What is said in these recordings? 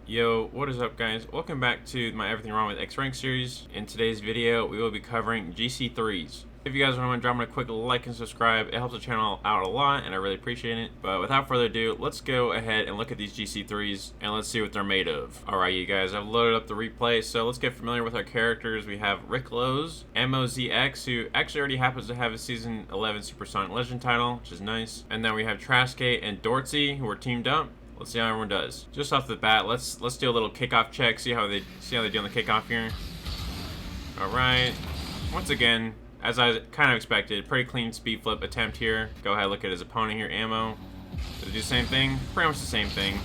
Yo, what is up guys? Welcome back to my Everything Wrong with X Rank series. In today's video, we will be covering GC3s. If you guys want to drop me a quick like and subscribe, it helps the channel out a lot and I really appreciate it. But without further ado, let's go ahead and look at these GC3s and let's see what they're made of. Alright you guys, I've loaded up the replay, so let's get familiar with our characters. We have Rick Lowe's, MOZX, who actually already happens to have a Season 11 Supersonic Legend title, which is nice. And then we have Traskate and Dorothy, who are teamed up. Let's see how everyone does. Just off the bat, let's do a little kickoff check. See how they do on the kickoff here. All right. Once again, as I kind of expected, pretty clean speed flip attempt here. Go ahead, look at his opponent here, Ammo. Does he do the same thing? Pretty much the same thing.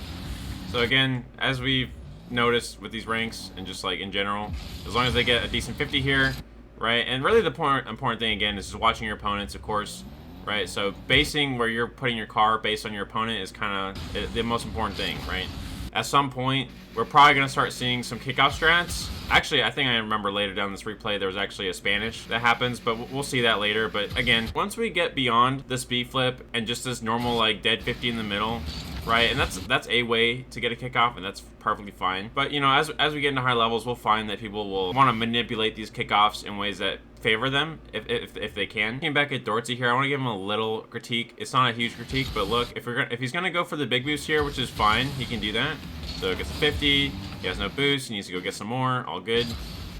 So again, as we've noticed with these ranks and just like in general, as long as they get a decent 50 here, right? And really the important thing again is just watching your opponents, of course. Right, so basing where you're putting your car based on your opponent is kind of the most important thing, right? At some point, we're probably going to start seeing some kickoff strats. Actually, I think I remember later down this replay, there was actually a Spanish that happens, but we'll see that later. But again, once we get beyond the speed flip and just this normal like dead 50 in the middle, right? And that's a way to get a kickoff, and that's perfectly fine. But you know, as we get into higher levels, we'll find that people will want to manipulate these kickoffs in ways that favor them if they can. Looking back at Dorothy here, I want to give him a little critique. It's not a huge critique, but look, if he's gonna go for the big boost here, which is fine, he can do that. So it gets a 50. He has no boost. He needs to go get some more. All good.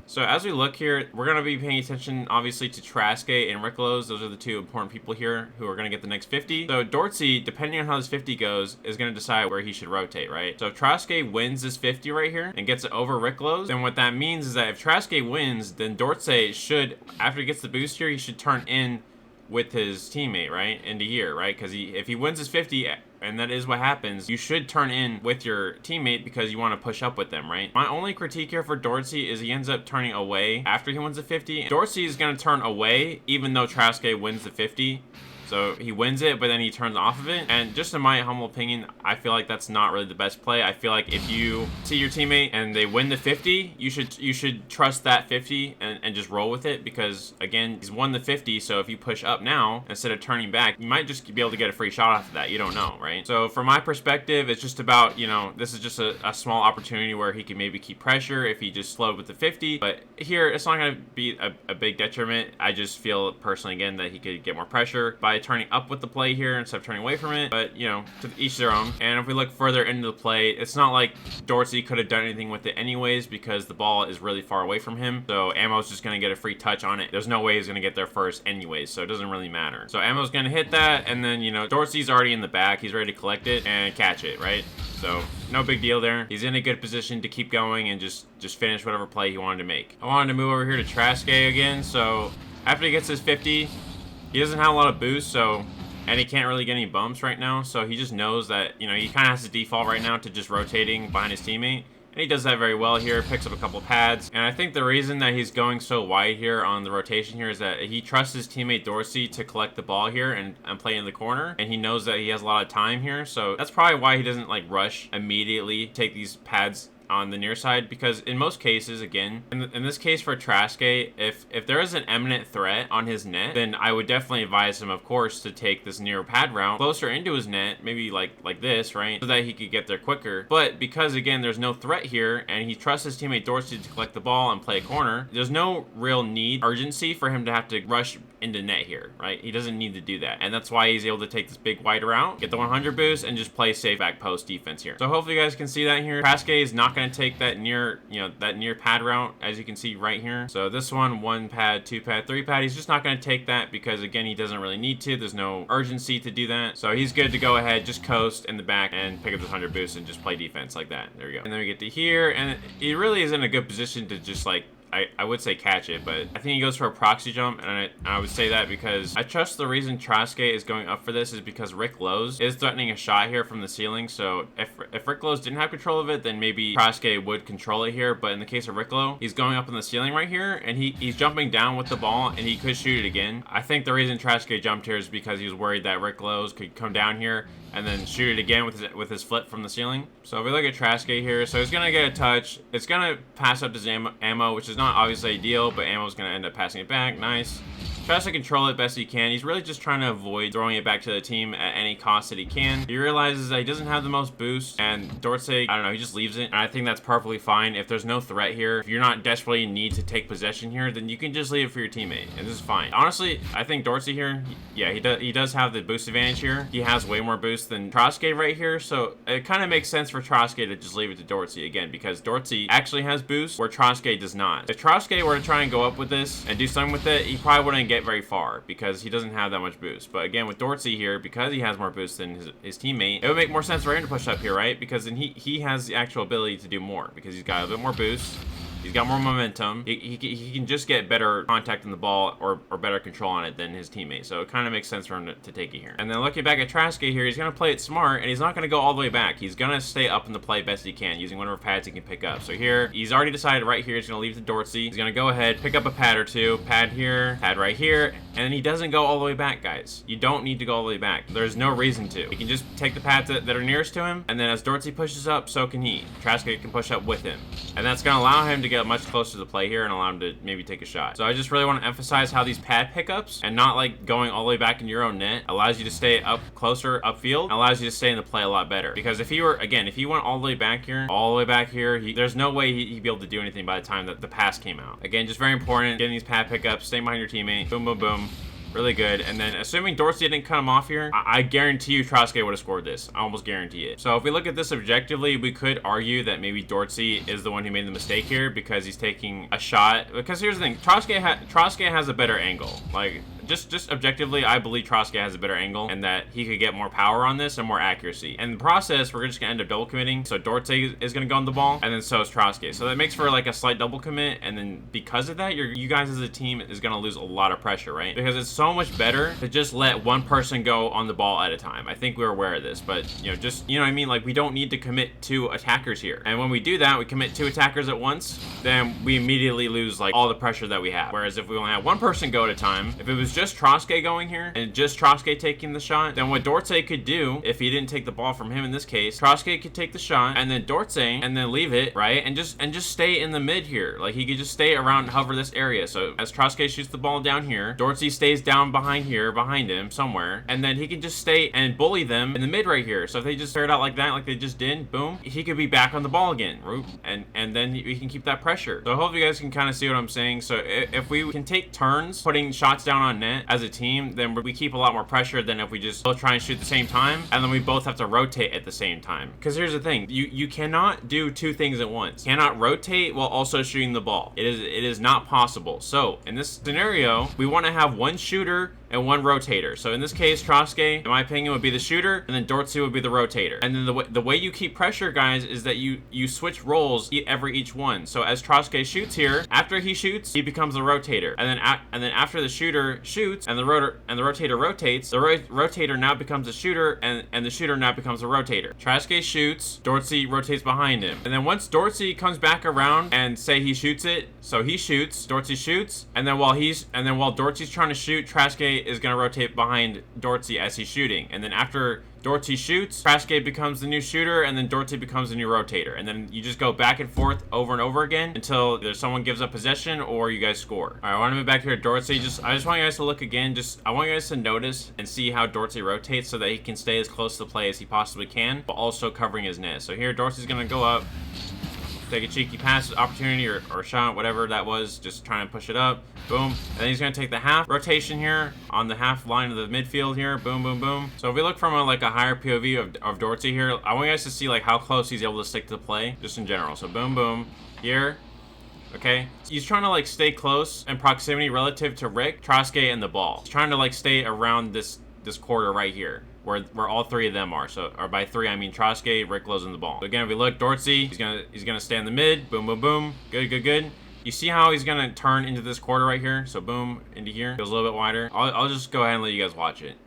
So as we look here, we're going to be paying attention, obviously, to Traskate and Rick Lowe's. Those are the two important people here who are going to get the next 50. So Dorothy, depending on how this 50 goes, is going to decide where he should rotate, right? So if Traskate wins this 50 right here and gets it over Rick Lowe's, then what that means is that if Traskate wins, then Dorothy should, after he gets the boost here, he should turn in with his teammate, right? Into here, right? Because if he wins his 50, and that is what happens, you should turn in with your teammate because you want to push up with them, right? My only critique here for Dorothy is he ends up turning away after he wins the 50. Dorothy is going to turn away even though Traskate wins the 50. So he wins it, but then he turns off of it. And just in my humble opinion, I feel like that's not really the best play. I feel like if you see your teammate and they win the 50, you should trust that 50 and just roll with it, because again, he's won the 50. So if you push up now instead of turning back, you might just be able to get a free shot off of that. You don't know, right? So from my perspective, it's just about, you know, this is just a small opportunity where he can maybe keep pressure if he just slowed with the 50. But here, it's not going to be a big detriment. I just feel personally, again, that he could get more pressure by turning up with the play here instead of turning away from it. But you know, to each their own. And if we look further into the play, it's not like Dorothy could have done anything with it anyways, because the ball is really far away from him. So Ammo's just gonna get a free touch on it. There's no way he's gonna get there first anyways, so it doesn't really matter. So Ammo's gonna hit that, and then you know, Dorothy's already in the back. He's ready to collect it and catch it, right? So no big deal there. He's in a good position to keep going and just finish whatever play he wanted to make. I wanted to move over here to Traskate again. So after he gets his 50, he doesn't have a lot of boost, and he can't really get any bumps right now, so he just knows that, you know, he kind of has to default right now to just rotating behind his teammate. And he does that very well here, picks up a couple pads. And I think the reason that he's going so wide here on the rotation here is that he trusts his teammate Dorsey to collect the ball here and play in the corner. And he knows that he has a lot of time here, so that's probably why he doesn't like rush immediately, take these pads on the near side, because in most cases, again, in this case for Traskate, if there is an imminent threat on his net, then I would definitely advise him, of course, to take this near pad route closer into his net, maybe like this, right, so that he could get there quicker. But because again, there's no threat here, and he trusts his teammate Dorsey to collect the ball and play a corner, there's no real urgency for him to have to rush into net here, right? He doesn't need to do that, and that's why he's able to take this big wide route, get the 100 boost, and just play safe back post defense here. So hopefully you guys can see that here. Traskate is not going to take that near, you know, that near pad route, as you can see right here. So this one pad, 2 pad, 3 pad, he's just not going to take that because again, he doesn't really need to. There's no urgency to do that, so he's good to go ahead, just coast in the back and pick up this 100 boost and just play defense like that. There we go. And then we get to here, and he really is in a good position to just like, I would say catch it, but I think he goes for a proxy jump, and I would say that because I trust the reason Traskate is going up for this is because Rick Lowe's is threatening a shot here from the ceiling. So if Rick Lowe's didn't have control of it, then maybe Traskate would control it here. But in the case of Rick Lowe, he's going up in the ceiling right here, and he's jumping down with the ball, and he could shoot it again. I think the reason Traskate jumped here is because he was worried that Rick Lowe's could come down here and then shoot it again with his flip from the ceiling. So if we look at Traskate here, so he's gonna get a touch. It's gonna pass up to Ammo, which is not obviously ideal, but Ammo's gonna end up passing it back. Nice. tries to control it best he can. He's really just trying to avoid throwing it back to the team at any cost that he can. He realizes that he doesn't have the most boost, and Dorsey, I don't know, he just leaves it. And I think that's perfectly fine. If there's no threat here, if you're not desperately in need to take possession here, then you can just leave it for your teammate, and this is fine. Honestly, I think Dorsey here, yeah, he does have the boost advantage here. He has way more boost than Trotsky right here, so it kind of makes sense for Trotsky to just leave it to Dorsey again, because Dorsey actually has boost where Trotsky does not. If Trotsky were to try and go up with this and do something with it, he probably wouldn't get very far because he doesn't have that much boost. But again, with Dorsey here, because he has more boost than his teammate, it would make more sense for him to push up here, right? Because then he has the actual ability to do more because he's got a bit more boost. He's got more momentum. He can just get better contact in the ball or better control on it than his teammate. So it kind of makes sense for him to take it here. And then looking back at Traskey here, he's going to play it smart, and he's not going to go all the way back. He's going to stay up in the play best he can using whatever pads he can pick up. So here, he's already decided right here he's going to leave it to Dorsey. He's going to go ahead, pick up a pad or two. Pad here, pad right here. And he doesn't go all the way back, guys. You don't need to go all the way back. There's no reason to. He can just take the pads that are nearest to him, and then as Dorsey pushes up, so can he. Traskey can push up with him. And that's going to allow him to get much closer to the play here and allow him to maybe take a shot. So I just really want to emphasize how these pad pickups and not like going all the way back in your own net allows you to stay up closer upfield, allows you to stay in the play a lot better. Because if he went all the way back here, there's no way he'd be able to do anything by the time that the pass came out. Again, just very important, getting these pad pickups, staying behind your teammate, boom, boom, boom. Really good. And then assuming Dorsey didn't cut him off here, I guarantee you Trotsky would have scored this. I almost guarantee it. So if we look at this objectively, we could argue that maybe Dorsey is the one who made the mistake here because he's taking a shot. Because here's the thing, Trotsky has a better angle. Like, just objectively, I believe Trotsky has a better angle and that he could get more power on this and more accuracy. And in the process, we're just gonna end up double committing. So Dorsey is gonna go on the ball, and then so is Trotsky. So that makes for like a slight double commit, and then because of that, you guys as a team is gonna lose a lot of pressure, right? Because it's so much better to just let one person go on the ball at a time. I think we're aware of this, but just what I mean, like we don't need to commit 2 attackers here. And when we do that, we commit 2 attackers at once, then we immediately lose like all the pressure that we have. Whereas if we only have one person go at a time, if it was just Trotsky going here and just Trotsky taking the shot, then what Dorsey could do, if he didn't take the ball from him in this case, Trotsky could take the shot and then Dorsey and then leave it, right? And just stay in the mid here. Like he could just stay around, hover this area. So as Trotsky shoots the ball down here, Dorsey stays down behind him somewhere, and then he can just stay and bully them in the mid right here. So if they just start out like that, like they just did, boom, he could be back on the ball again, and then we can keep that pressure. So I hope you guys can kind of see what I'm saying. So if we can take turns putting shots down on net as a team, then we keep a lot more pressure than if we just both try and shoot at the same time, and then we both have to rotate at the same time. Because here's the thing, you cannot do 2 things at once. You cannot rotate while also shooting the ball. It is not possible. So in this scenario, we want to have one shooter and one rotator. So in this case, Trotsky, in my opinion, would be the shooter, and then Dorsey would be the rotator. And then the way you keep pressure, guys, is that you switch roles each one. So as Trotsky shoots here, after he shoots, he becomes the rotator, and then after the shooter shoots and the rotator rotates, the rotator now becomes the shooter, and the shooter now becomes the rotator. Trotsky shoots, Dorsey rotates behind him, and then once Dorsey comes back around and say he shoots it, so he shoots, Dorsey shoots, and then while Dorsey's trying to shoot, Trotsky is going to rotate behind Dorsey as he's shooting. And then after Dorsey shoots, Trotsky becomes the new shooter, and then Dorsey becomes the new rotator. And then you just go back and forth over and over again until either someone gives up possession or you guys score. All right, I want to move back here to Dorsey. I just want you guys to look again. I want you guys to notice and see how Dorsey rotates so that he can stay as close to the play as he possibly can, but also covering his net. So here, Dorsey's going to go up, take a cheeky pass opportunity or shot, whatever that was, just trying to push it up, boom. And then he's going to take the half rotation here on the half line of the midfield here, boom, boom, boom. So if we look from a higher POV of Dorsey here, I want you guys to see like how close he's able to stick to the play, just in general. So boom, boom, here. Okay, he's trying to like stay close in proximity relative to Rick, Trotsky, and the ball. He's trying to like stay around this quarter right here, where all 3 of them are. So, or by 3 I mean Trotsky, Rick Lowe's in the ball. So again, if we look, Dorsey, he's gonna stay in the mid, boom, boom, boom, good, good, good. You see how he's gonna turn into this quarter right here? So boom, into here, goes a little bit wider. I'll just go ahead and let you guys watch it.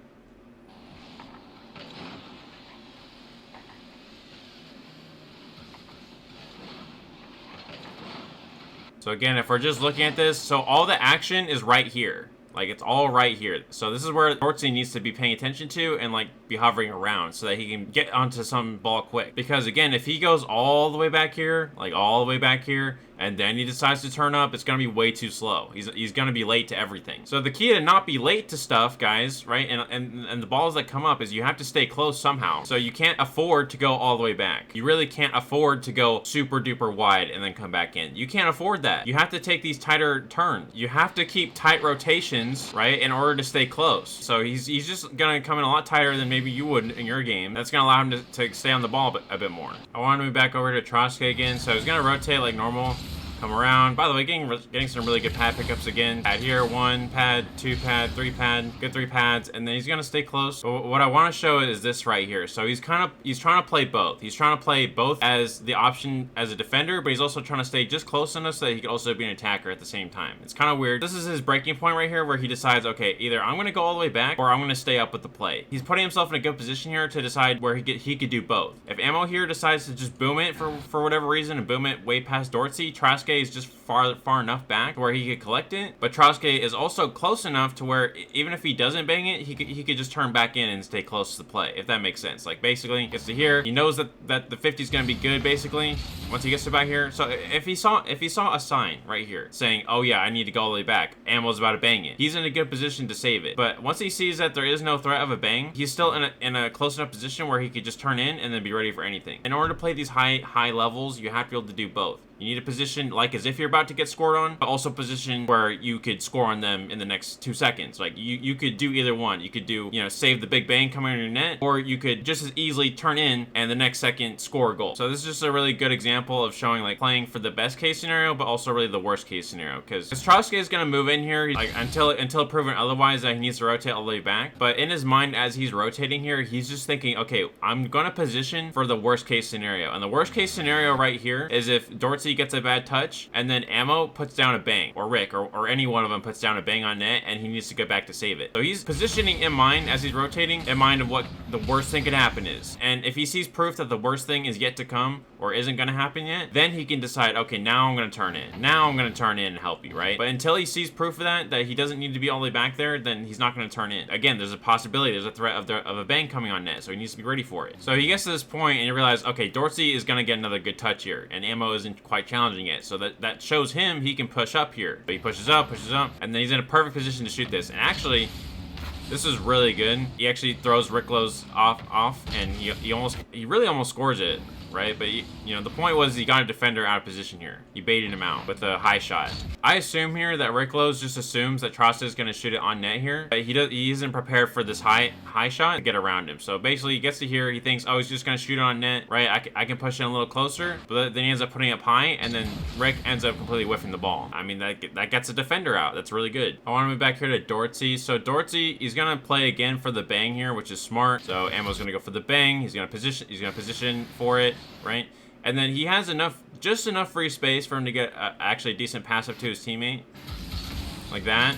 So again, if we're just looking at this, so all the action is right here. Like, it's all right here. So this is where Dorsey needs to be paying attention to and, like, be hovering around so that he can get onto some ball quick. Because, again, if he goes all the way back here, like, all the way back here, and then he decides to turn up, it's gonna be way too slow. He's gonna be late to everything. So the key to not be late to stuff, guys, right, and the balls that come up is you have to stay close somehow. So you can't afford to go all the way back. You really can't afford to go super duper wide and then come back in. You can't afford that. You have to take these tighter turns. You have to keep tight rotations, right, in order to stay close. So he's just gonna come in a lot tighter than maybe you would in your game. That's gonna allow him to stay on the ball a bit more. I want to move back over to Trotsky again. So he's gonna rotate like normal. Come around. By the way, getting some really good pad pickups again. Pad here, 1 pad, 2 pad, 3 pad, good 3 pads, and then he's gonna stay close. But what I want to show is this right here. So he's trying to play both. He's trying to play both as the option as a defender, but he's also trying to stay just close enough so that he can also be an attacker at the same time. It's kind of weird. This is his breaking point right here, where he decides, okay, either I'm gonna go all the way back or I'm gonna stay up with the play. He's putting himself in a good position here to decide where he could do both. If Ammo here decides to just boom it for whatever reason and boom it way past Dorsey, Trotsky is just far enough back to where he could collect it, but Trotsky is also close enough to where even if he doesn't bang it, he could just turn back in and stay close to the play, if that makes sense. Like basically he gets to here, he knows that the 50 is going to be good basically once he gets to back here. So if he saw a sign right here saying, oh yeah, I need to go all the way back, Ammo's about to bang it, he's in a good position to save it. But once he sees that there is no threat of a bang, he's still in a close enough position where he could just turn in and then be ready for anything. In order to play these high levels, you have to be able to do both. You need a position like as if you're about to get scored on, but also position where you could score on them in the next 2 seconds. Like you could do either one. You could do, you know, save the big bang coming on your net, or you could just as easily turn in and the next second score a goal. So this is just a really good example of showing like playing for the best case scenario, but also really the worst case scenario. Because Trotsky is gonna move in here like until proven otherwise that he needs to rotate all the way back. But in his mind as he's rotating here, he's just thinking, okay, I'm gonna position for the worst case scenario. And the worst case scenario right here is if Dorsey gets a bad touch and then Ammo puts down a bang, or Rick or any one of them puts down a bang on net and he needs to go back to save it. So he's positioning in mind as he's rotating in mind of what the worst thing could happen is. And if he sees proof that the worst thing is yet to come or isn't going to happen yet, then he can decide, okay, now I'm going to turn in. Now I'm going to turn in and help you, right? But until he sees proof of that he doesn't need to be all the way back there, then he's not going to turn in. Again, there's a possibility, there's a threat of a bang coming on net, so he needs to be ready for it. So he gets to this point and you realize, okay, Dorsey is going to get another good touch here, and Ammo isn't quite challenging it, so that shows him he can push up here. But he pushes up, and then he's in a perfect position to shoot this. And actually, this is really good. He actually throws Ricklow's off, and he really almost scores it, right? But you know, the point was he got a defender out of position here. He baited him out with a high shot. I assume here that Ricklow's just assumes that Trotsky is going to shoot it on net here, but he isn't prepared for this high shot to get around him. So basically he gets to here, he thinks, oh, he's just going to shoot it on net, right? I can push it a little closer, but then he ends up putting it up high, and then Rick ends up completely whiffing the ball. I mean, that gets a defender out. That's really good. I want to move back here to Dorsey. So Dorsey, he's going to play again for the bang here, which is smart. So Ammo's going to go for the bang. He's going to position for it, right? And then he has just enough free space for him to get actually a decent pass up to his teammate, like that.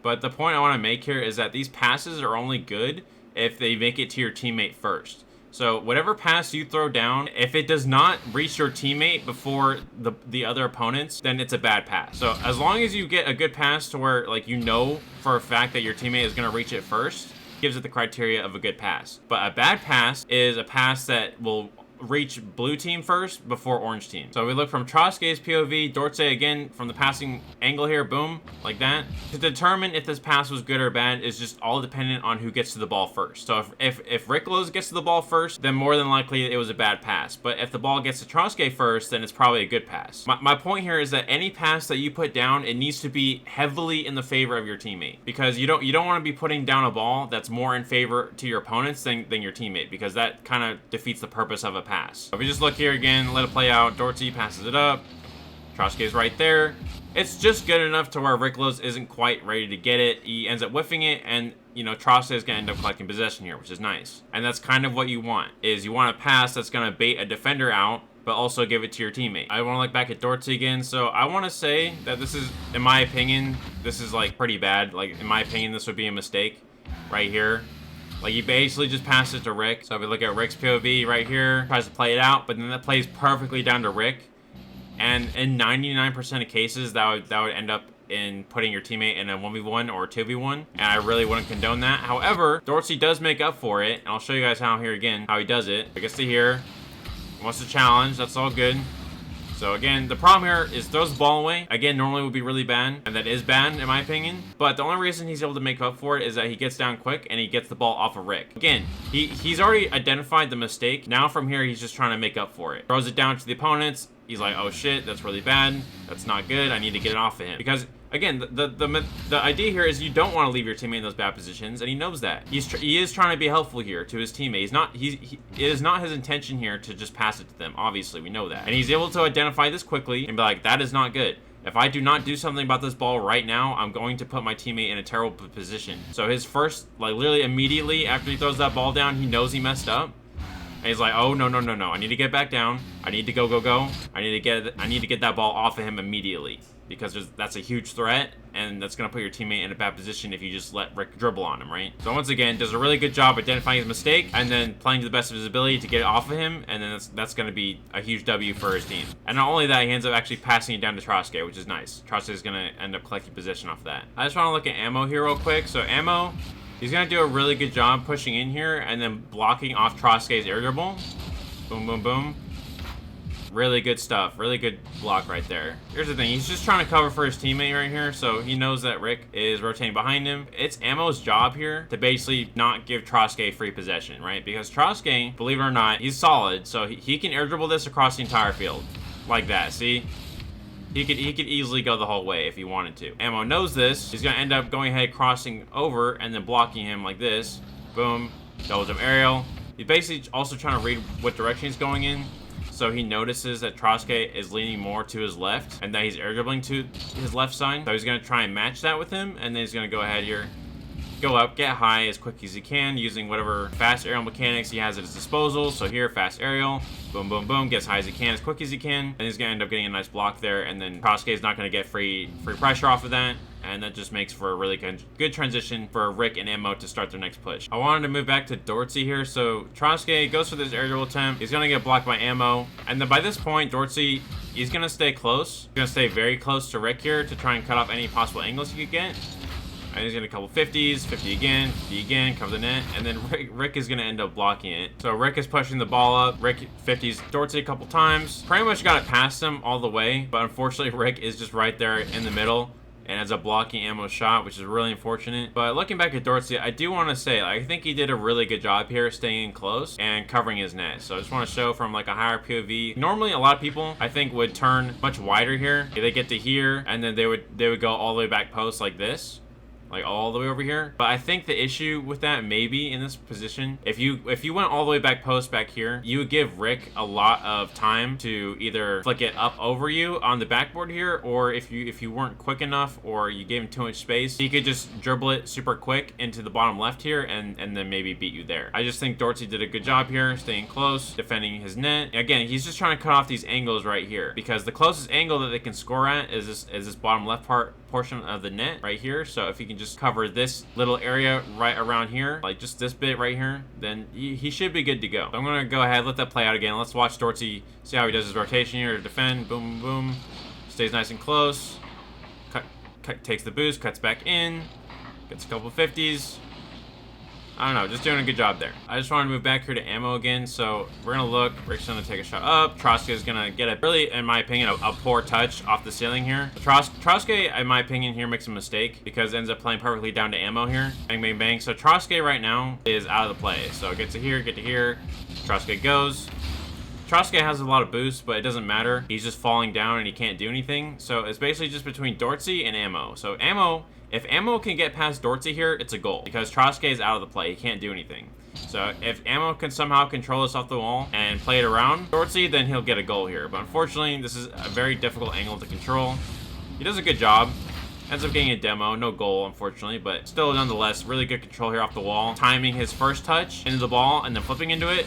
But the point I want to make here is that these passes are only good if they make it to your teammate first. So whatever pass you throw down, if it does not reach your teammate before the other opponents, then it's a bad pass. So as long as you get a good pass to where, like, you know for a fact that your teammate is going to reach it first, gives it the criteria of a good pass. But a bad pass is a pass that will reach blue team first before orange team. So we look from Trotsky's POV, Dorsey again from the passing angle here, boom, like that. To determine if this pass was good or bad is just all dependent on who gets to the ball first. So if Ricklows gets to the ball first, then more than likely it was a bad pass. But if the ball gets to Trotsky first, then it's probably a good pass. My point here is that any pass that you put down, it needs to be heavily in the favor of your teammate, because you don't want to be putting down a ball that's more in favor to your opponents than your teammate, because that kind of defeats the purpose of a pass. So if we just look here again, let it play out. Dorsey passes it up. Trotsky is right there. It's just good enough to where Ricklows isn't quite ready to get it. He ends up whiffing it, and you know, Trotsky is going to end up collecting possession here, which is nice. And that's kind of what you want, is you want a pass that's going to bait a defender out, but also give it to your teammate. I want to look back at Dorsey again. So I want to say that this is, in my opinion, this is like pretty bad. Like, in my opinion, this would be a mistake right here. Like, he basically just passed it to Rick. So if we look at Rick's POV right here, tries to play it out, but then that plays perfectly down to Rick. And in 99% of cases, that would end up in putting your teammate in a 1v1 or 2v1, and I really wouldn't condone that. However, Dorsey does make up for it, and I'll show you guys how here again, how he does it. He gets to here, he wants to challenge, that's all good. So again, the problem here is throws the ball away. Again, normally would be really bad, and that is bad in my opinion. But the only reason he's able to make up for it is that he gets down quick and he gets the ball off of Rick. Again, he's already identified the mistake. Now from here, he's just trying to make up for it. Throws it down to the opponents. He's like, oh shit, that's really bad. That's not good. I need to get it off of him. Because again, the idea here is you don't want to leave your teammate in those bad positions, and he knows that. He is trying to be helpful here to his teammate. It is not his intention here to just pass it to them. Obviously, we know that. And he's able to identify this quickly and be like, that is not good. If I do not do something about this ball right now, I'm going to put my teammate in a terrible position. So his first, like literally immediately after he throws that ball down, he knows he messed up. And he's like, oh, no. I need to get back down. I need to go. I need to get that ball off of him immediately. Because that's a huge threat, and that's going to put your teammate in a bad position if you just let Rick dribble on him, right? So once again, does a really good job identifying his mistake, and then playing to the best of his ability to get it off of him, and then that's going to be a huge W for his team. And not only that, he ends up actually passing it down to Troske, which is nice. Troske is going to end up collecting possession off that. I just want to look at Ammo here real quick. So Ammo, he's going to do a really good job pushing in here, and then blocking off Troske's air dribble. Boom, boom, boom. Really good stuff. Really good block right there. Here's the thing. He's just trying to cover for his teammate right here. So he knows that Rick is rotating behind him. It's Ammo's job here to basically not give Troske free possession, right? Because Troske, believe it or not, he's solid. So he can air dribble this across the entire field. Like that. See? He could easily go the whole way if he wanted to. Ammo knows this. He's going to end up going ahead, crossing over, and then blocking him like this. Boom. Double jump aerial. He's basically also trying to read what direction he's going in. So he notices that Troske is leaning more to his left and that he's air dribbling to his left side. So he's going to try and match that with him, and then he's going to go ahead here, go up, get high as quick as he can using whatever fast aerial mechanics he has at his disposal. So here, fast aerial, boom, boom, boom, gets high as he can, as quick as he can, and he's going to end up getting a nice block there, and then Troske is not going to get free pressure off of that. And that just makes for a really good transition for Rick and Ammo to start their next push. I wanted to move back to Dorsey here. So Troske goes for this air dribble attempt. He's going to get blocked by Ammo. And then by this point, Dorsey, he's going to stay close. He's going to stay very close to Rick here to try and cut off any possible angles he could get. And he's going to couple 50s, 50 again, cover the net, and then Rick is going to end up blocking it. So Rick is pushing the ball up. Rick 50s Dorsey a couple times. Pretty much got it past him all the way, but unfortunately Rick is just right there in the middle and ends up blocking Ammo's shot, which is really unfortunate. But looking back at Dorsey, I do want to say, I think he did a really good job here staying close and covering his net. So I just want to show from like a higher POV. Normally, a lot of people, I think, would turn much wider here. They get to here, and then they would go all the way back post like this. Like all the way over here. But I think the issue with that maybe in this position, if you went all the way back post back here, you would give Rick a lot of time to either flick it up over you on the backboard here, or if you weren't quick enough or you gave him too much space, he could just dribble it super quick into the bottom left here and then maybe beat you there. I just think Dorsey did a good job here, staying close, defending his net. Again, he's just trying to cut off these angles right here, because the closest angle that they can score at is this bottom left portion of the net right here. So if he can just cover this little area right around here, like just this bit right here, then he should be good to go. So I'm gonna go ahead, let that play out again. Let's watch Dorsey see how he does his rotation here to defend. Boom, boom, stays nice and close, takes the boost, cuts back in, gets a couple 50s. I don't know, just doing a good job there. I just want to move back here to Ammo again. So we're going to look. Rick's going to take a shot up. Troske is going to get a really, in my opinion, a poor touch off the ceiling here. Troske, in my opinion, here makes a mistake because it ends up playing perfectly down to Ammo here. Bang, bang, bang. So Troske right now is out of the play. So get to here. Troske goes. Troske has a lot of boosts, but it doesn't matter. He's just falling down and he can't do anything. So it's basically just between Dorsey and Ammo. So Ammo, if Ammo can get past Dorsey here, it's a goal because Troske is out of the play. He can't do anything. So if Ammo can somehow control this off the wall and play it around Dorsey, then he'll get a goal here. But unfortunately, this is a very difficult angle to control. He does a good job. Ends up getting a demo. No goal, unfortunately, but still nonetheless, really good control here off the wall. Timing his first touch into the ball and then flipping into it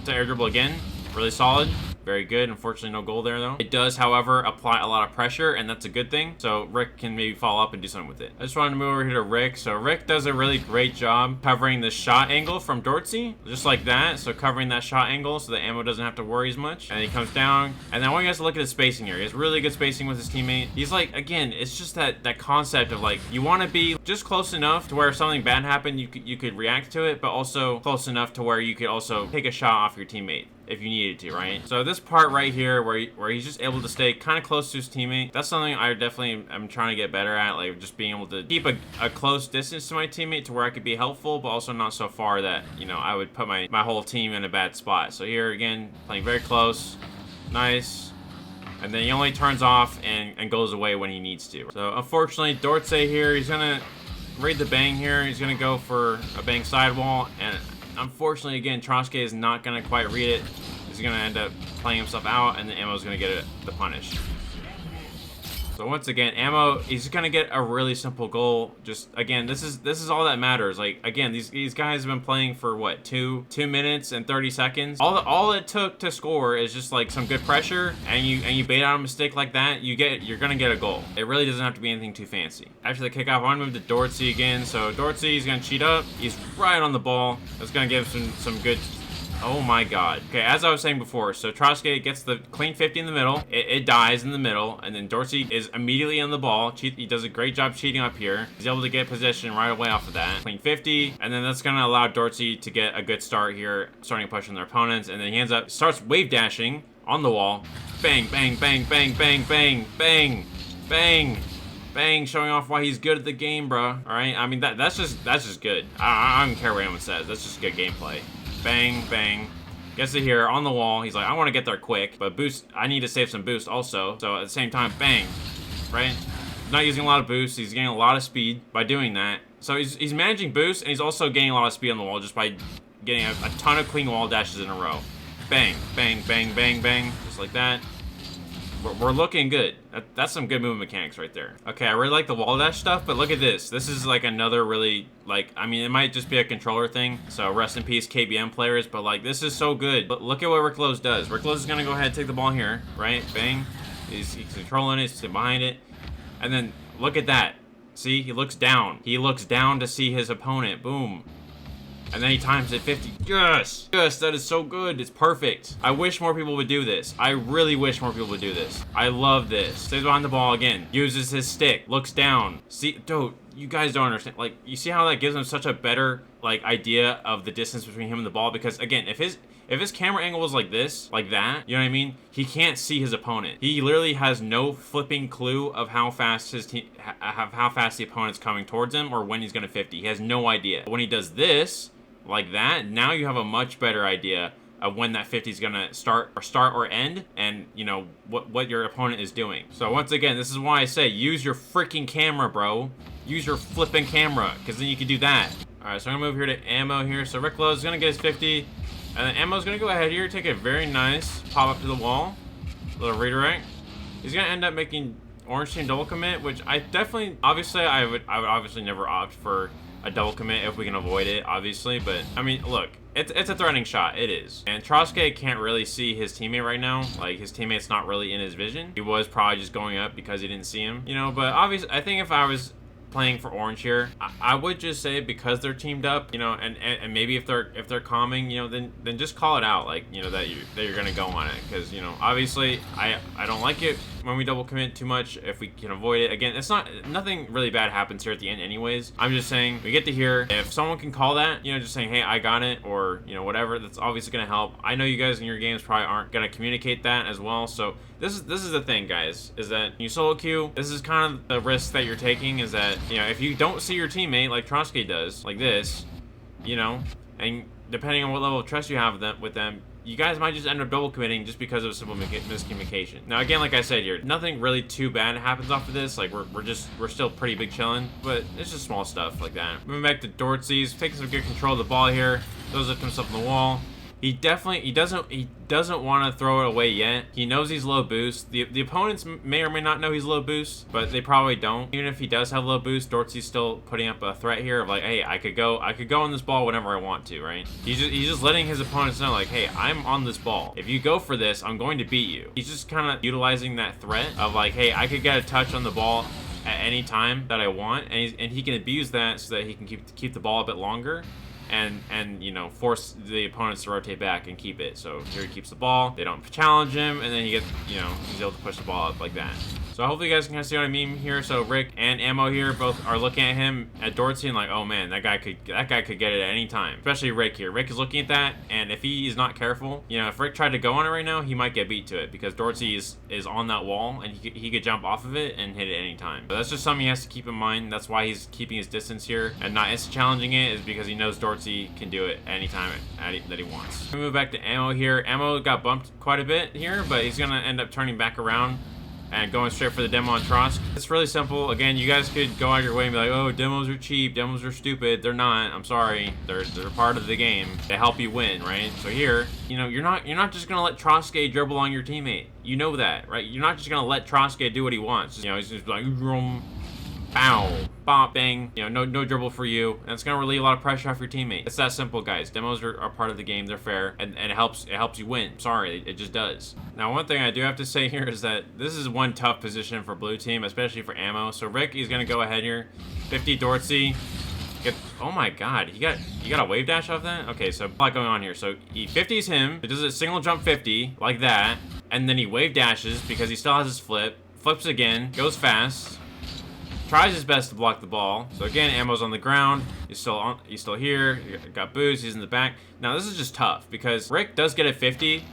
to air dribble again. Really solid. Very good. Unfortunately, no goal there, though. It does, however, apply a lot of pressure, and that's a good thing. So Rick can maybe follow up and do something with it. I just wanted to move over here to Rick. So Rick does a really great job covering the shot angle from Dorsey, just like that. So covering that shot angle so that Ammo doesn't have to worry as much. And he comes down. And then I want you guys to look at his spacing here. He has really good spacing with his teammate. He's like, again, it's just that concept of like, you want to be just close enough to where if something bad happened, you could react to it, but also close enough to where you could also take a shot off your teammate if you needed to, right? So this part right here where he's just able to stay kind of close to his teammate, that's something I definitely am trying to get better at, like just being able to keep a close distance to my teammate to where I could be helpful, but also not so far that, you know, I would put my whole team in a bad spot. So here again, playing very close. Nice. And then he only turns off and goes away when he needs to. So unfortunately, Dortze here, he's gonna read the bang here. He's gonna go for a bang sidewall, and unfortunately, again, Trotsky is not gonna quite read it. He's gonna end up playing himself out, and then Ammo's gonna get the punish. So once again, Ammo, he's gonna get a really simple goal. Just again, this is all that matters. Like again, these guys have been playing for what, 2 minutes and 30 seconds. All it took to score is just like some good pressure, and you bait out a mistake like that, you're gonna get a goal. It really doesn't have to be anything too fancy. After the kickoff, I want to move to Dortze again. So Dortze, he's gonna cheat up. He's right on the ball. That's gonna give some good. Oh my god. Okay, as I was saying before, so Trotsky gets the clean 50 in the middle. It dies in the middle, and then Dorsey is immediately on the ball. He does a great job cheating up here. He's able to get possession right away off of that. Clean 50, and then that's going to allow Dorsey to get a good start here, starting pushing their opponents, and then he ends up, starts wave dashing on the wall. Bang, bang, bang, bang, bang, bang, bang, bang. Bang, showing off why he's good at the game, bro. All right, I mean, that's just good. I don't care what anyone says. That's just good gameplay. Bang, bang. Gets it here on the wall. He's like, I want to get there quick, but boost, I need to save some boost also. So at the same time, bang, right? He's not using a lot of boost. He's getting a lot of speed by doing that. So he's managing boost, and he's also gaining a lot of speed on the wall just by getting a ton of clean wall dashes in a row. Bang, bang, bang, bang, bang. Just like that. We're looking good. That's some good movement mechanics right there. Okay, I really like the wall dash stuff, but look at this. This is like another really, like, I mean, it might just be a controller thing, so rest in peace KBM players, but like, this is so good. But look at what Rick Lowe's does. Rick Lowe's is gonna go ahead and take the ball here, right? Bang. He's controlling it, he's behind it. And then look at that. See, he looks down. He looks down to see his opponent. Boom. And then he times it 50. Yes! Yes, that is so good. It's perfect. I wish more people would do this. I really wish more people would do this. I love this. Stays behind the ball again. Uses his stick. Looks down. See, dude, you guys don't understand. Like, you see how that gives him such a better, like, idea of the distance between him and the ball? Because, again, if his camera angle was like this, like that, you know what I mean? He can't see his opponent. He literally has no flipping clue of how fast how fast the opponent's coming towards him or when he's gonna 50. He has no idea. When he does this, like that, now you have a much better idea of when that 50 is gonna start or end, and you know what your opponent is doing. So once again, this is why I say use your freaking camera, bro. Use your flipping camera, because then you can do that. All right, so I'm gonna move here to Ammo here. So Rick Lowe's gonna get his 50, and then Ammo's gonna go ahead here, take a very nice pop up to the wall, little redirect. He's gonna end up making orange team double commit, which I definitely, obviously, I would obviously never opt for a double commit if we can avoid it, obviously, but I mean, look, it's a threatening shot. It is. And Trotsky can't really see his teammate right now. Like, his teammate's not really in his vision. He was probably just going up because he didn't see him, you know, but obviously, I think if I was playing for orange here, I would just say, because they're teamed up, you know, and maybe if they're calming, you know, then just call it out, like, you know, that you're gonna go on it, because, you know, obviously I don't like it when we double commit too much if we can avoid it. Again, it's nothing really bad happens here at the end anyways. I'm just saying, we get to here, if someone can call that, you know, just saying, hey, I got it, or, you know, whatever, that's obviously gonna help. I know you guys in your games probably aren't gonna communicate that as well, so this is the thing, guys, is that you solo queue, this is kind of the risk that you're taking, is that, you know, if you don't see your teammate like Trotsky does, like this, you know, and depending on what level of trust you have with them, you guys might just end up double committing just because of simple miscommunication. Now, again, like I said here, nothing really too bad happens off of this. Like, we're still pretty big chilling, but it's just small stuff like that. Moving back to Dortze's, taking some good control of the ball here, throws it himself on the wall. He doesn't want to throw it away yet. He knows he's low boost. The opponents may or may not know he's low boost, but they probably don't. Even if he does have low boost, Dortzy's still putting up a threat here of like, hey, I could go on this ball whenever I want to, right? He's just letting his opponents know, like, hey, I'm on this ball. If you go for this, I'm going to beat you. He's just kind of utilizing that threat of like, hey, I could get a touch on the ball at any time that I want, and he can abuse that so that he can keep the ball a bit longer. and you know, force the opponents to rotate back and keep it. So here he keeps the ball. They don't challenge him, and then he gets, you know, he's able to push the ball up like that. So hopefully you guys can kind of see what I mean here. So Rick and Ammo here both are looking at him, at Dorsey, and like, oh man, that guy could get it at any time. Especially Rick here. Rick is looking at that, and if he is not careful, you know, if Rick tried to go on it right now, he might get beat to it because Dorsey is on that wall, and he could jump off of it and hit it any time. But that's just something he has to keep in mind. That's why he's keeping his distance here and not instant challenging it, is because he knows Dorsey can do it anytime that he wants. We move back to Ammo here. Ammo got bumped quite a bit here, but he's gonna end up turning back around and going straight for the demo on Trosk. It's really simple. Again, you guys could go out your way and be like, oh, demos are cheap, demos are stupid. They're not. I'm sorry. They're part of the game. They help you win, right? So here, you know, you're not just gonna let Trosk dribble on your teammate. You know that, right? You're not just gonna let Trosk do what he wants. You know, he's just like, bow, bop, bang. You know, no dribble for you, and it's gonna relieve a lot of pressure off your teammate. It's that simple, guys. Demos are part of the game. They're fair, and it helps you win. Sorry, it just does. Now, one thing I do have to say here is that this is one tough position for blue team, especially for Ammo. So Rick, he's gonna go ahead here, 50 Dorsey. Oh my God, you got a wave dash off that? Okay, so a lot going on here. So he 50s him. He does a single jump 50 like that, and then he wave dashes because he still has his flip. Flips again, goes fast. Tries his best to block the ball. So again, Ammo's on the ground. He's still here. He got boost. He's in the back. Now this is just tough because Rick does get a 50,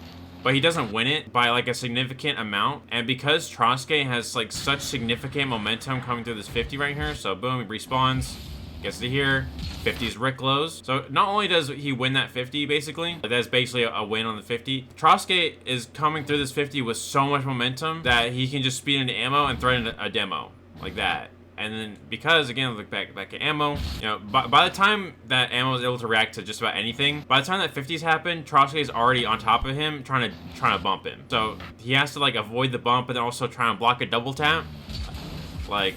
but he doesn't win it by like a significant amount. And because Trosk has like such significant momentum coming through this 50 right here, so boom, he respawns, gets to here. 50's Rick lows. So not only does he win that 50, basically, but that's basically a win on the 50. Trosk is coming through this 50 with so much momentum that he can just speed into Ammo and threaten a demo like that. And then because, again, look back at Ammo, you know, by the time that Ammo is able to react to just about anything, by the time that 50s happen, Trosk is already on top of him trying to bump him. So he has to like avoid the bump and then also try and block a double tap. Like,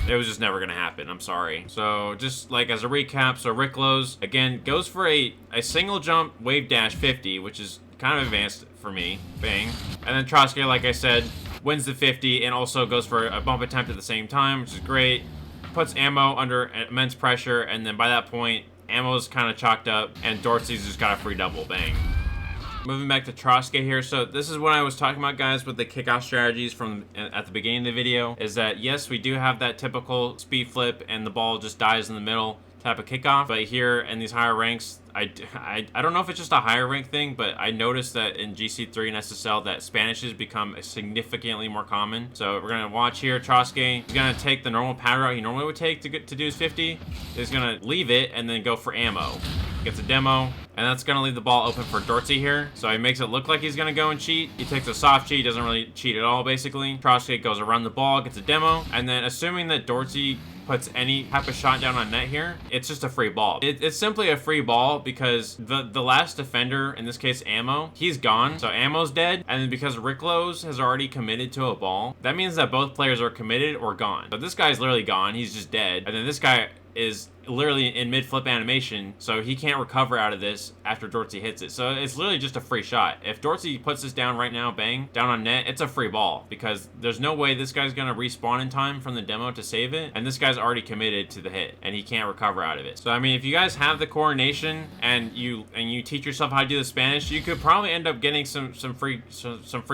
it was just never gonna happen. I'm sorry. So just like as a recap, so Rick lows, again, goes for a single jump wave dash 50, which is kind of advanced for me. Bang. And then Trosk, like I said, wins the 50 and also goes for a bump attempt at the same time, which is great. Puts Ammo under immense pressure, and then by that point, Ammo's kind of chalked up, and Dorsey's just got a free double. Bang. Moving back to Trosk here. So this is what I was talking about, guys, with the kickoff strategies from at the beginning of the video, is that yes, we do have that typical speed flip and the ball just dies in the middle type of kickoff, but here in these higher ranks, I don't know if it's just a higher rank thing, but I noticed that in GC3 and SSL that Spanish has become significantly more common. So we're gonna watch here. Trosk, he's gonna take the normal power route he normally would take to do his 50. He's gonna leave it and then go for Ammo. Gets a demo, and that's gonna leave the ball open for Dorsey here. So he makes it look like he's gonna go and cheat. He takes a soft cheat, doesn't really cheat at all, basically. Trosk goes around the ball, gets a demo, and then assuming that Dorsey puts any type of shot down on net here, it's just a free ball. It's simply a free ball because the last defender, in this case Ammo, he's gone, so Ammo's dead, and then because Ricklows has already committed to a ball, that means that both players are committed or gone. But this guy's literally gone, he's just dead, and then this guy is literally in mid-flip animation, so he can't recover out of this after Dorsey hits it. So it's literally just a free shot. If Dorsey puts this down right now, bang, down on net, it's a free ball because there's no way this guy's gonna respawn in time from the demo to save it, and this guy's already committed to the hit, and he can't recover out of it. So I mean, if you guys have the coordination and you teach yourself how to do the Spanish, you could probably end up getting some free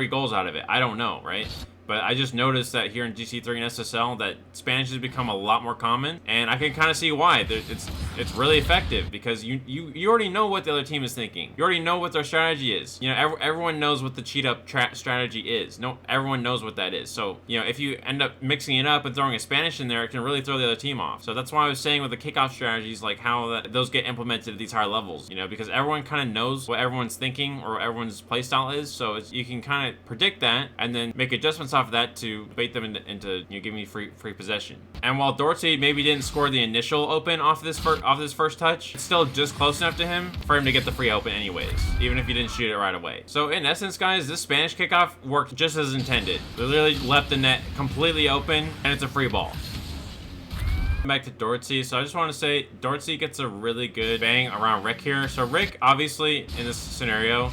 goals out of it. I don't know, right? But I just noticed that here in GC3 and SSL that Spanish has become a lot more common, and I can kind of see why. It's really effective because you already know what the other team is thinking. You already know what their strategy is. You know, everyone knows what the cheat up strategy is. No, everyone knows what that is. So you know, if you end up mixing it up and throwing a Spanish in there, it can really throw the other team off. So that's why I was saying with the kickoff strategies, like how those get implemented at these higher levels. You know, because everyone kind of knows what everyone's thinking or what everyone's playstyle is. So you can kind of predict that and then make adjustments off of that to bait them into you know, giving me free possession. And while Dorsey maybe didn't score the initial open off this first touch, it's still just close enough to him for him to get the free open anyways, even if he didn't shoot it right away. So in essence, guys, this Spanish kickoff worked just as intended. They literally left the net completely open, and it's a free ball. Back to Dorsey. So I just want to say Dorsey gets a really good bang around Rick here. So Rick, obviously, in this scenario,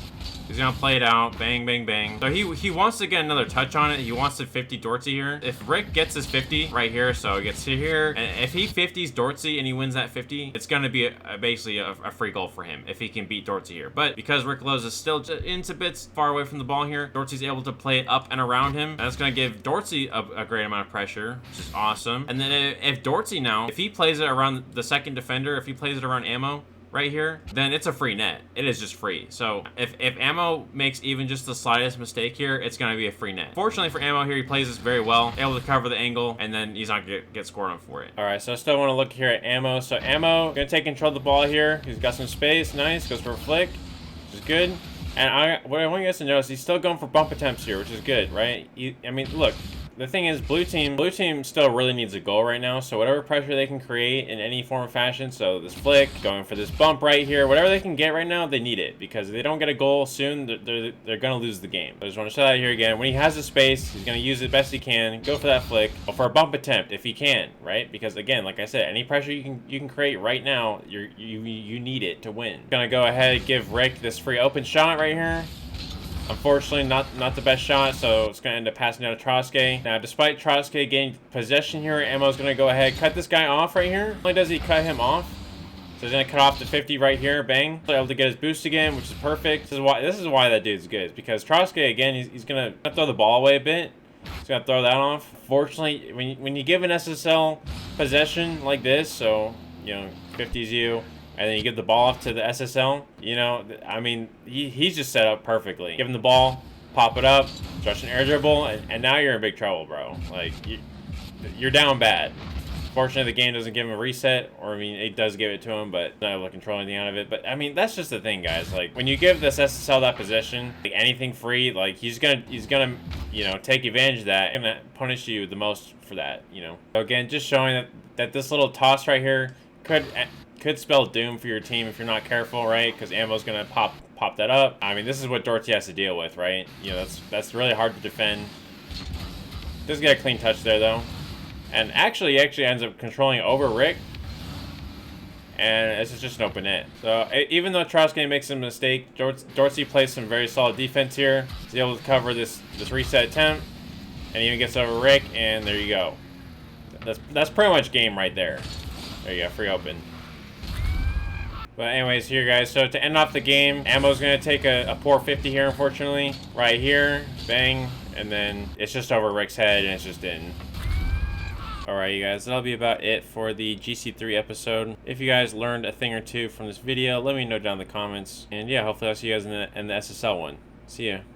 He's gonna play it out. Bang, bang, bang. So he wants to get another touch on it. He wants to 50 Dortzy here. If Rick gets his 50 right here, so he gets to here, and if he 50s Dortzy and he wins that 50, it's gonna be basically a free goal for him if he can beat Dortzy here. But because Rick Lowe's is still into bits far away from the ball here, Dortzy's able to play it up and around him. And that's gonna give Dortzy a great amount of pressure, which is awesome. And then if Dortzy now, if he plays it around the second defender, if he plays it around Ammo right here, then it's a free net. It is just free. So if Ammo makes even just the slightest mistake here, it's going to be a free net. Fortunately for Ammo here, he plays this very well, able to cover the angle, and then he's not going to get scored on for it. All right, so I still want to look here at Ammo. So Ammo going to take control of the ball here. He's got some space. Nice. Goes for a flick, which is good. And what I want you guys to notice, he's still going for bump attempts here, which is good, right? I mean, look. The thing is, blue team still really needs a goal right now, so whatever pressure they can create in any form of fashion, so this flick, going for this bump right here, whatever they can get right now, they need it, because if they don't get a goal soon, they're going to lose the game. I just want to show that here again. When he has the space, he's going to use it best he can, go for that flick, or for a bump attempt if he can, right? Because again, like I said, any pressure you can create right now, you need it to win. Going to go ahead and give Rick this free open shot right here. Unfortunately, not the best shot, so it's going to end up passing down to Trotsky. Now, despite Trotsky getting possession here, Ammo's going to go ahead cut this guy off right here. Not only does he cut him off, so he's going to cut off to 50 right here, bang. Able to get his boost again, which is perfect. This is why that dude's good, because Trotsky, again, he's going to throw the ball away a bit. He's going to throw that off. Fortunately, when you give an SSL possession like this, so, you know, 50's you, and then you give the ball off to the SSL, you know, I mean, he's just set up perfectly. Give him the ball, pop it up, stretch an air dribble, and now you're in big trouble, bro. Like, you're down bad. Fortunately, the game doesn't give him a reset, or, I mean, it does give it to him, but not able to control anything out of it. But, I mean, that's just the thing, guys. Like, when you give this SSL that possession, like, anything free, like, he's gonna, you know, take advantage of that and punish you the most for that, you know. So, again, just showing that this little toss right here could spell doom for your team if you're not careful, right? Because Ammo's gonna pop that up. I mean, this is what Dortzy has to deal with, right? You know, that's really hard to defend. Does get a clean touch there though, and he actually ends up controlling over Rick, and this is just an open net. So even though Trotsky makes a mistake, Dortzy plays some very solid defense here. He's able to cover this reset attempt, and even gets over Rick, and there you go. That's pretty much game right there. There you go, free open. But anyways, here guys, so to end off the game, Ammo's going to take a poor 50 here, unfortunately. Right here, bang, and then it's just over Rick's head, and it's just in. Alright, you guys, that'll be about it for the GC3 episode. If you guys learned a thing or two from this video, let me know down in the comments. And yeah, hopefully I'll see you guys in the SSL one. See ya.